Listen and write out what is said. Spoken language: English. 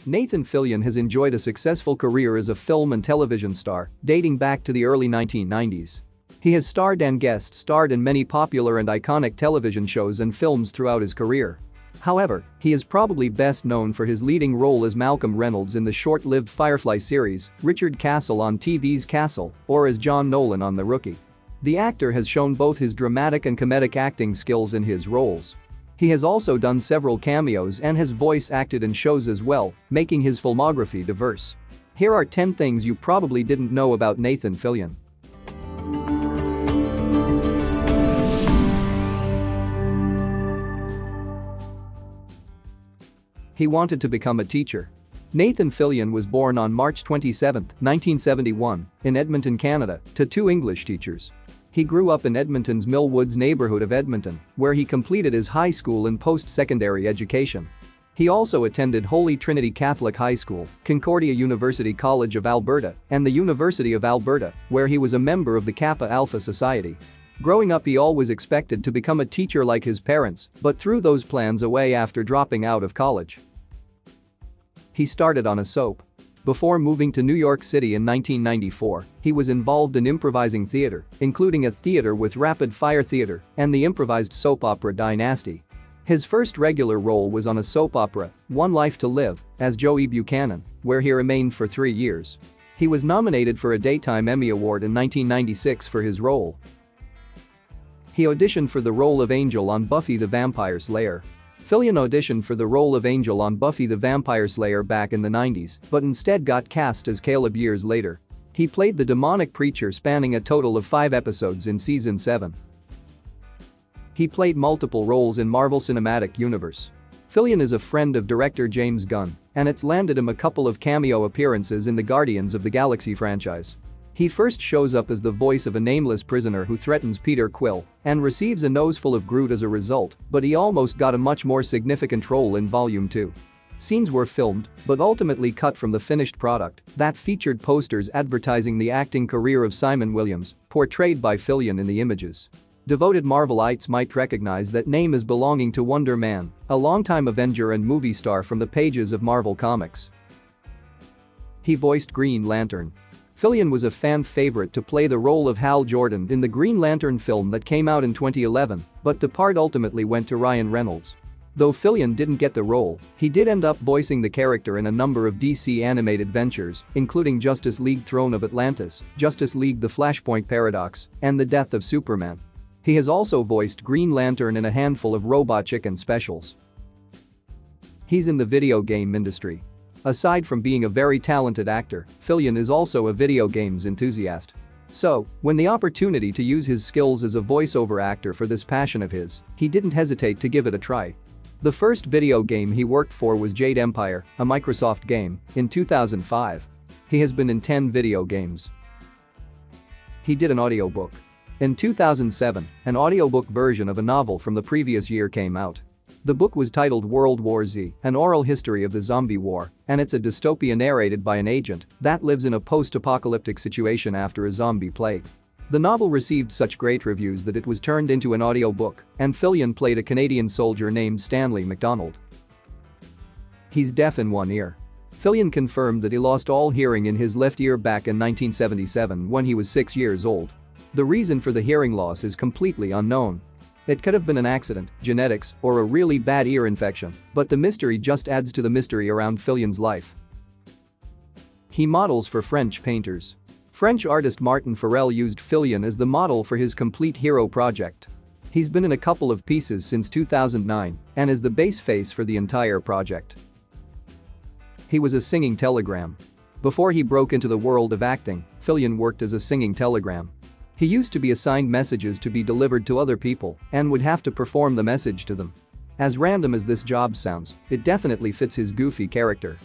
Nathan Fillion has enjoyed a successful career as a film and television star, dating back to the early 1990s. He has starred and guest starred in many popular and iconic television shows and films throughout his career. However, he is probably best known for his leading role as Malcolm Reynolds in the short-lived Firefly series, Richard Castle on TV's Castle, or as John Nolan on The Rookie. The actor has shown both his dramatic and comedic acting skills in his roles. He has also done several cameos and has voice acted in shows as well, making his filmography diverse. Here are 10 things you probably didn't know about Nathan Fillion. He wanted to become a teacher. Nathan Fillion was born on March 27, 1971, in Edmonton, Canada, to two English teachers. He grew up in Edmonton's Millwoods neighborhood of Edmonton, where he completed his high school and post-secondary education. He also attended Holy Trinity Catholic High School, Concordia University College of Alberta, and the University of Alberta, where he was a member of the Kappa Alpha Society. Growing up, he always expected to become a teacher like his parents, but threw those plans away after dropping out of college. He started on a soap. Before moving to New York City in 1994, he was involved in improvising theater, including a theater with Rapid Fire Theater and the improvised soap opera Dynasty. His first regular role was on a soap opera, One Life to Live, as Joey Buchanan, where he remained for 3 years. He was nominated for a Daytime Emmy Award in 1996 for his role. He auditioned for the role of Angel on Buffy the Vampire Slayer. Fillion auditioned for the role of Angel on Buffy the Vampire Slayer back in the 90s, but instead got cast as Caleb years later. He played the demonic preacher spanning a total of 5 episodes in season 7. He played multiple roles in Marvel Cinematic Universe. Fillion is a friend of director James Gunn, and it's landed him a couple of cameo appearances in the Guardians of the Galaxy franchise. He first shows up as the voice of a nameless prisoner who threatens Peter Quill and receives a noseful of Groot as a result, but he almost got a much more significant role in Volume 2. Scenes were filmed, but ultimately cut from the finished product that featured posters advertising the acting career of Simon Williams, portrayed by Fillion in the images. Devoted Marvelites might recognize that name as belonging to Wonder Man, a longtime Avenger and movie star from the pages of Marvel Comics. He voiced Green Lantern. Fillion was a fan favorite to play the role of Hal Jordan in the Green Lantern film that came out in 2011, but the part ultimately went to Ryan Reynolds. Though Fillion didn't get the role, he did end up voicing the character in a number of DC animated ventures, including Justice League Throne of Atlantis, Justice League The Flashpoint Paradox, and The Death of Superman. He has also voiced Green Lantern in a handful of Robot Chicken specials. He's in the video game industry. Aside from being a very talented actor, Fillion is also a video games enthusiast. So, when the opportunity to use his skills as a voiceover actor for this passion of his, he didn't hesitate to give it a try. The first video game he worked for was Jade Empire, a Microsoft game, in 2005. He has been in 10 video games. He did an audiobook. In 2007, an audiobook version of a novel from the previous year came out. The book was titled World War Z, an oral history of the zombie war, and it's a dystopia narrated by an agent that lives in a post-apocalyptic situation after a zombie plague. The novel received such great reviews that it was turned into an audiobook, and Fillion played a Canadian soldier named Stanley MacDonald. He's deaf in one ear. Fillion confirmed that he lost all hearing in his left ear back in 1977 when he was 6 years old. The reason for the hearing loss is completely unknown. It could have been an accident, genetics, or a really bad ear infection, but the mystery just adds to the mystery around Fillion's life. He models for French painters. French artist Martin Farel used Fillion as the model for his Complete Hero project. He's been in a couple of pieces since 2009 and is the base face for the entire project. He was a singing telegram. Before he broke into the world of acting, Fillion worked as a singing telegram. He used to be assigned messages to be delivered to other people and would have to perform the message to them. As random as this job sounds, it definitely fits his goofy character.